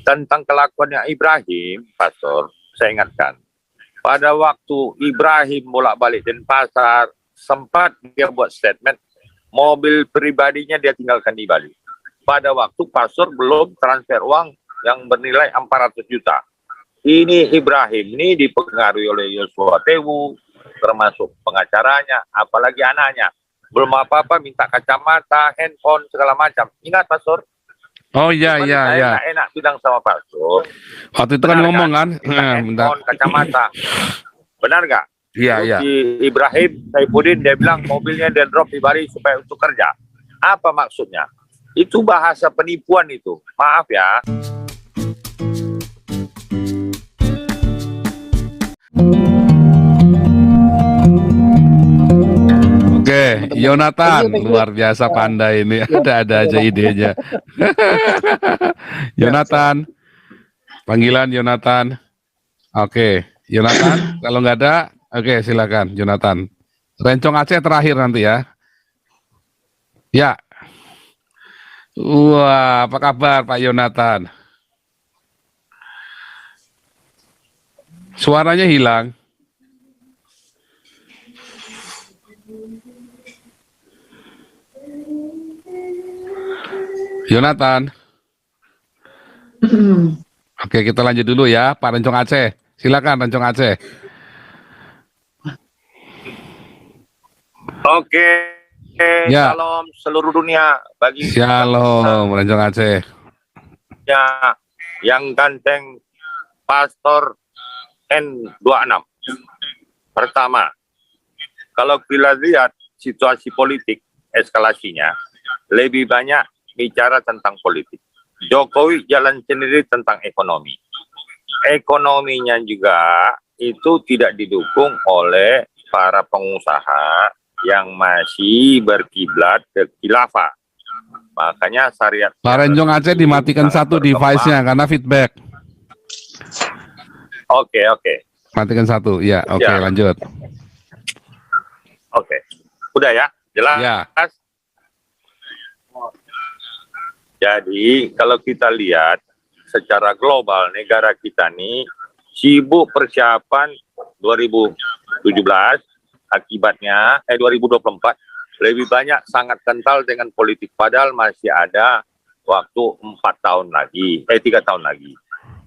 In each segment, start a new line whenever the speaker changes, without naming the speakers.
Tentang kelakuannya Ibrahim, Pastor, saya ingatkan. Pada waktu Ibrahim bolak-balik Denpasar, sempat dia buat statement, mobil pribadinya dia tinggalkan di Bali. Pada waktu Pastor belum transfer uang yang bernilai 400 juta. Ini Ibrahim ini dipengaruhi oleh Yosua Tewu, termasuk pengacaranya, apalagi anaknya. Belum apa-apa minta kacamata, handphone, segala macam. Ingat, Pastor?
Oh iya,
Cuman
iya,
saya
iya.
nggak enak bilang sama Pastor.
Waktu itu kan
Benar
ngomong kan?
minta handphone, kacamata. Benar nggak?
Iya,
Terus
iya.
si Ibrahim Saifuddin dia bilang mobilnya dia drop di Bali supaya untuk kerja. Apa maksudnya? Itu bahasa penipuan itu. Maaf ya.
Oke, Yonatan luar biasa pandai ini. Ada aja idenya. Yonatan, panggilan Yonatan. Oke, Yonatan. Kalau nggak ada, oke silakan Yonatan. Rencong Aceh terakhir nanti ya. Ya. Wah, apa kabar Pak Yonatan? Suaranya hilang. Yonatan. Oke, kita lanjut dulu ya, Pak Rencong Aceh. Silakan Rencong Aceh.
Oke.
Ya.
Salam seluruh dunia bagi
Shalom Rencong Aceh.
yang ganteng Pastor N26. Pertama, kalau kita lihat situasi politik eskalasinya, lebih banyak bicara tentang politik. Jokowi jalan sendiri tentang ekonomi. Ekonominya juga itu tidak didukung oleh para pengusaha yang masih berkiblat ke khilafah. Makanya syariat.
Pak Rencong Aceh dimatikan satu device-nya karena feedback.
Oke.
Matikan satu, ya. Oke,
Ya.
lanjut.
Oke. Udah ya? Jelas?
Ya.
Jadi kalau kita lihat secara global negara kita nih sibuk persiapan 2017, akibatnya 2024 lebih banyak sangat kental dengan politik, padahal masih ada waktu 3 tahun lagi.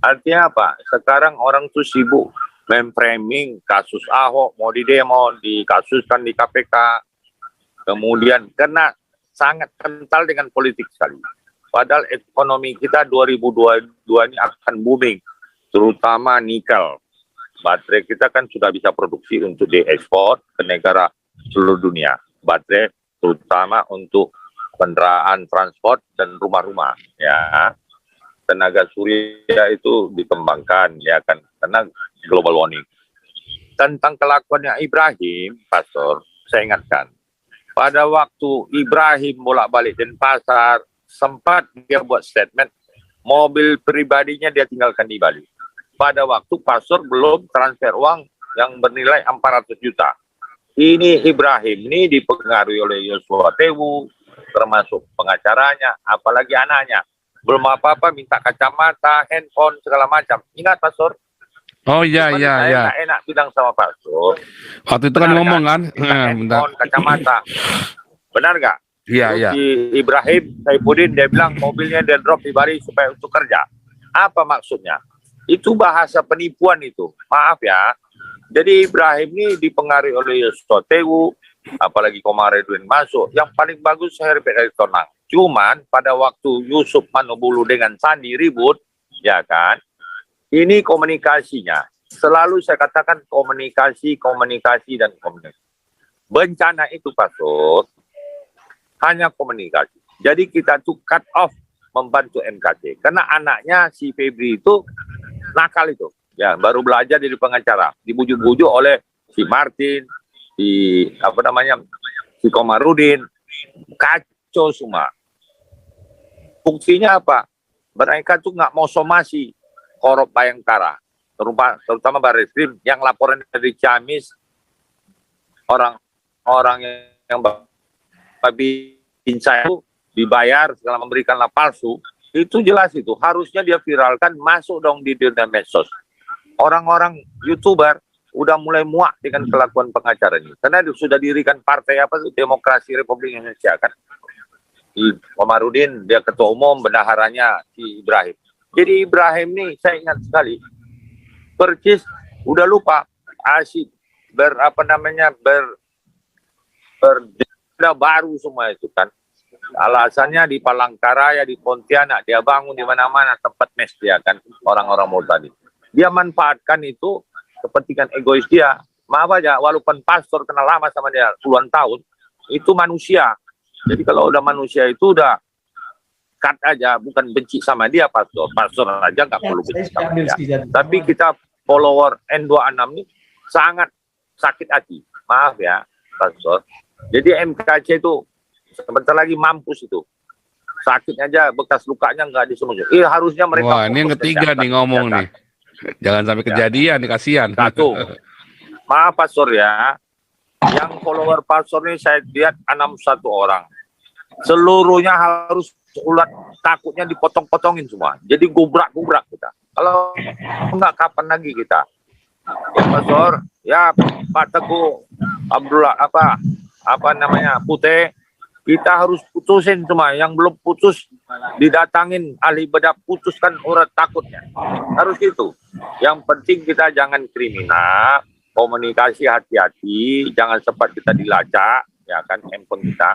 Artinya apa? Sekarang orang tuh sibuk memframing kasus Ahok mau didemo, dikasuskan di KPK, kemudian karena sangat kental dengan politik sekali. Padahal ekonomi kita 2022 ini akan booming, terutama nikel. Baterai kita kan sudah bisa produksi untuk diekspor ke negara seluruh dunia. Baterai terutama untuk kendaraan transport dan rumah-rumah. Ya, tenaga surya itu dikembangkan ya kan, karena global warming. Tentang kelakuannya Ibrahim, Pastor, saya ingatkan. Pada waktu Ibrahim bolak-balik Denpasar, sempat dia buat statement, mobil pribadinya dia tinggalkan di Bali. Pada waktu Pastor belum transfer uang yang bernilai 400 juta. Ini Ibrahim ini dipengaruhi oleh Yosua Tewu, termasuk pengacaranya, apalagi anaknya. Belum apa-apa minta kacamata, handphone, segala macam. Ingat, Pastor?
Oh iya,
Cuman
iya,
saya
iya.
nggak enak bilang sama Pastor.
Waktu itu kan ngomong kan?
Minta handphone, kacamata. Benar nggak?
Iya,
Terus
iya.
si Ibrahim Saifuddin dia bilang mobilnya dia drop di Bali supaya untuk kerja. Apa maksudnya? Itu bahasa penipuan itu. Maaf ya. Jadi Ibrahim ini dipengaruhi oleh Yosua Tewu, apalagi Komarudin masuk. Yang paling bagus Herbert Elitonang. Cuman pada waktu Yusuf Manobulu dengan Sandi ribut, ya kan? Ini komunikasinya. Selalu saya katakan komunikasi. Bencana itu, Pastor, hanya komunikasi. Jadi kita tuh cut off membantu MKT. Karena anaknya si Febri itu nakal itu. Ya, baru belajar jadi pengacara. Dibujuk-bujuk oleh si Martin, si Komarudin. Kacau semua. Buktinya apa? Mereka tuh nggak mau somasi korup Bayangkara. Terutama Barreskrim yang laporan dari Ciamis, orang yang Pak Bin saya itu dibayar segala memberikan palsu, itu jelas itu. Harusnya dia viralkan, masuk dong di dunia medsos. Orang-orang YouTuber udah mulai muak dengan kelakuan pengacara ini. Karena sudah dirikan partai apa tuh, Demokrasi Republik Indonesia kan. Komarudin, dia ketua umum, bendaharanya si Ibrahim. Jadi Ibrahim nih, saya ingat sekali, percis udah lupa, asyik udah baru semua itu kan. Alasannya di Palangkaraya, di Pontianak, dia bangun di mana-mana tempat mes dia kan, orang-orang mau tadi. Dia manfaatkan itu kepentingan egois dia. Maaf aja, walaupun pastor kenal lama sama dia puluhan tahun, itu manusia. Jadi kalau udah manusia itu udah cut aja, bukan benci sama dia pastor. Pastor aja nggak perlu benci sama dia. Tapi kita follower N26 ini sangat sakit hati. Maaf ya, pastor. Jadi MKC itu sebentar lagi mampus itu. Sakitnya aja, bekas lukanya nggak disembuhin. Harusnya mereka...
Wah, ini yang ketiga nih ngomong nih. Jangan sampai kejadian nih, kasihan.
Satu, maaf pastor ya. Yang follower pastor ini saya lihat 61 orang. Seluruhnya harus ulat, takutnya dipotong-potongin semua. Jadi gubrak-gubrak kita. Kalau enggak, kapan lagi kita? Ya pastor, ya Pak Teguh Abdullah apa namanya Putih, kita harus putusin semua. Yang belum putus didatangin ahli bedah, putuskan urat takutnya. Harus gitu. Yang penting kita jangan kriminal, komunikasi hati-hati, jangan sempat kita dilacak, ya kan, handphone kita.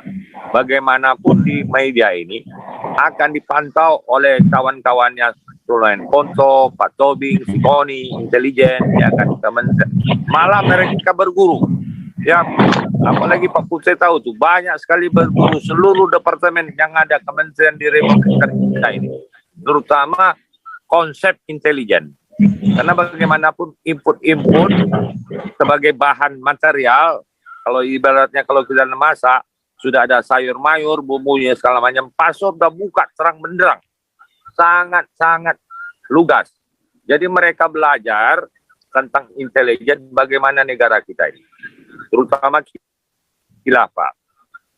Bagaimanapun di media ini akan dipantau oleh kawan-kawannya Sulain Ponto, Pak Tobing, Sikoni, intelijen, ya kan, malah mereka berguru. Ya, apalagi Pak Putih tahu tuh, banyak sekali berguru seluruh departemen yang ada kementerian di Republik kita ini, terutama konsep intelijen. Karena bagaimanapun input sebagai bahan material, kalau ibaratnya kalau kita masak, sudah ada sayur mayur, bumbunya segala macam, pasar udah buka terang benderang, sangat lugas. Jadi mereka belajar tentang intelijen bagaimana negara kita ini, terutama khilafah.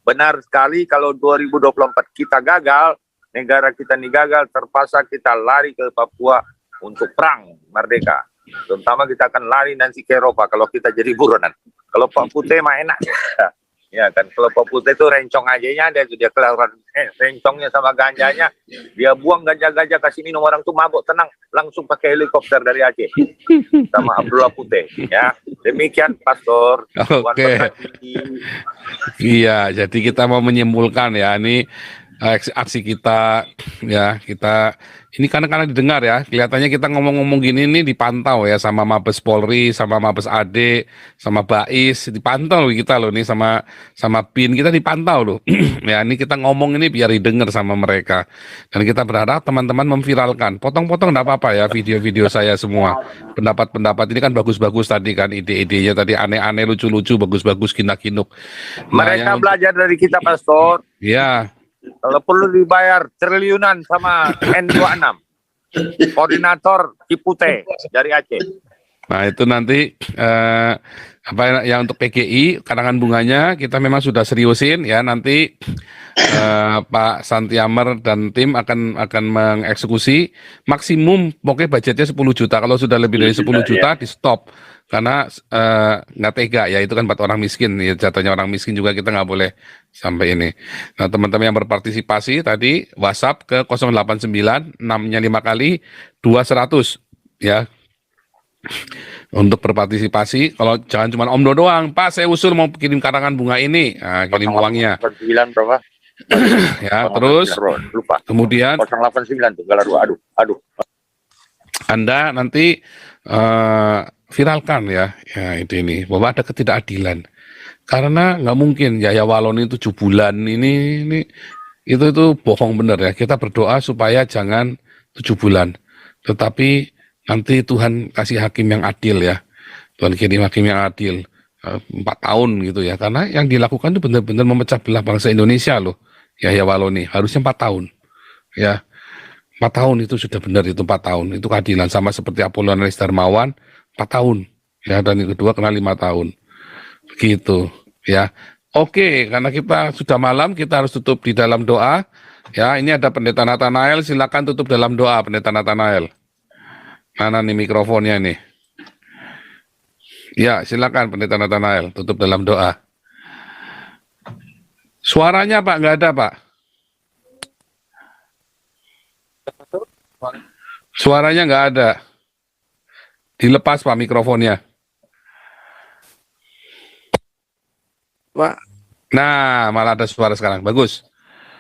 Benar sekali kalau 2024 kita gagal, negara kita ini gagal, terpaksa kita lari ke Papua untuk perang merdeka. Terutama kita akan lari nanti ke Eropa kalau kita jadi buronan. Kalau Pak Putih mah enak. Ya kan, kalau Pak Putih itu rencong aja dia keluaran rencongnya sama ganjanya, dia buang ganja-ganja kasih minum, orang tuh mabuk tenang, langsung pakai helikopter dari Aceh sama Abdullah Putih. Ya, demikian Pastor.
Oke. Iya, jadi kita mau menyimpulkan ya, ini aksi kita ya, kita ini karena didengar ya, kelihatannya kita ngomong-ngomong gini nih dipantau ya sama Mabes Polri, sama Mabes AD, sama Bais, dipantau kita loh nih, sama BIN kita dipantau loh. Ya, ini kita ngomong ini biar didengar sama mereka, dan kita berharap teman-teman memviralkan, potong-potong enggak apa-apa ya video-video saya semua, pendapat-pendapat ini kan bagus-bagus tadi kan, ide-idenya tadi aneh-aneh, lucu-lucu, bagus-bagus, kinak-kinuk.
Mereka belajar dari kita, Pastor.
Ya.
Kalau perlu dibayar triliunan sama N26, koordinator Cipute dari Aceh.
Nah itu nanti apa ya, untuk PGI karangan bunganya kita memang sudah seriusin ya, nanti Pak Santiamer dan tim akan mengeksekusi maksimum, pokoknya budgetnya 10 juta. Kalau sudah lebih dari 10 juta di stop, karena nggak tega ya, itu kan buat orang miskin ya, jatuhnya orang miskin juga kita nggak boleh sampai ini. Nah teman-teman yang berpartisipasi tadi WhatsApp ke 089 6-nya 5 kali 2100 ya, untuk berpartisipasi. Kalau jangan cuma Om Do doang, Pak saya usul mau kirim karangan bunga ini, nah, kirim uangnya
9 berapa?
Ya, terus
lupa.
Kemudian
089 tuh, galar 2. Aduh.
Anda nanti viralkan ya ini bahwa ada ketidakadilan. Karena nggak mungkin Yahya Waloni 7 bulan ini itu bohong bener ya. Kita berdoa supaya jangan 7 bulan. Tetapi nanti Tuhan kasih hakim yang adil ya. Tuhan kirim hakim yang adil. 4 tahun gitu ya, karena yang dilakukan itu benar-benar memecah belah bangsa Indonesia loh. Yahya Waloni harusnya 4 tahun ya, 4 tahun itu sudah benar, itu 4 tahun itu keadilan, sama seperti Apollonius Darmawan 4 tahun ya, dan yang kedua kena 5 tahun begitu ya. Oke, karena kita sudah malam, kita harus tutup di dalam doa. Ya, ini ada Pendeta Nathanael, silakan tutup dalam doa, Pendeta Nathanael. Mana nih mikrofonnya nih? Ya, silakan Pendeta Nathanael, tutup dalam doa. Suaranya Pak, nggak ada Pak. Suaranya nggak ada. Dilepas Pak mikrofonnya.
Pak.
Nah, malah ada suara sekarang. Bagus.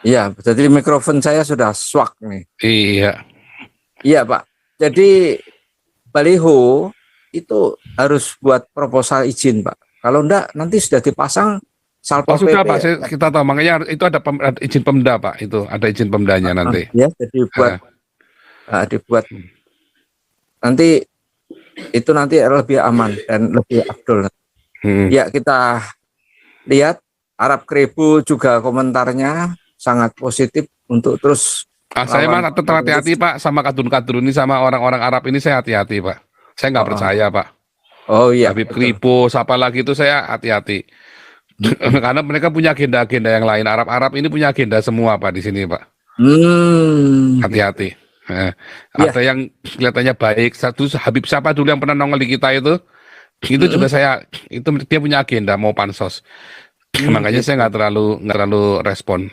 Iya, jadi mikrofon saya sudah swak nih.
Iya.
Iya, Pak. Jadi baliho itu harus buat proposal izin, Pak. Kalau enggak nanti sudah dipasang Salpol
Oh sudah
PP.
Pak, kita tahu. Makanya itu ada izin Pemda Pak. Itu ada izin Pemdanya nanti.
Ya, jadi dibuat nanti itu nanti lebih aman dan lebih afdol. Ya, kita lihat Arab Keribu juga komentarnya sangat positif untuk terus.
Saya mah tetap hati-hati Pak sama kadrun-kadrun ini, sama orang-orang Arab ini saya hati-hati Pak. Saya nggak percaya Pak.
Oh iya.
Habib Kripo, siapa lagi itu saya hati-hati. Karena mereka punya agenda-agenda yang lain. Arab-Arab ini punya agenda semua Pak di sini Pak. Hati-hati. Ada yang kelihatannya baik. Satu Habib siapa dulu yang pernah nongol di kita itu juga itu dia punya agenda mau pansos. Makanya saya nggak terlalu respon.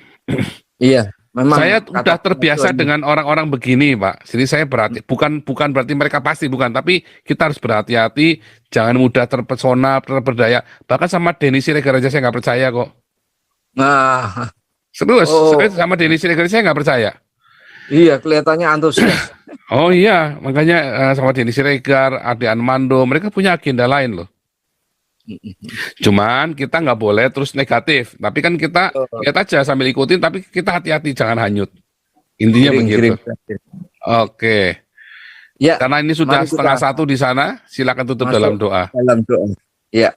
Iya, memang
saya udah terbiasa dengan orang-orang begini, Pak. Jadi saya bukan berarti mereka pasti bukan, tapi kita harus berhati-hati, jangan mudah terpesona, terperdaya. Bahkan sama Denny Siregar aja saya nggak percaya kok.
Nah,
serius, sama Denny Siregar saya nggak percaya.
Iya, kelihatannya antusias.
Oh iya, makanya sama Denny Siregar, Ade Armando, mereka punya agenda lain loh. Cuman kita nggak boleh terus negatif, tapi kan kita lihat aja sambil ikutin, tapi kita hati-hati jangan hanyut. Intinya begitu. Oke.
Ya.
Karena ini sudah setengah satu di sana, silakan tutup dalam doa.
Dalam doa. Ya.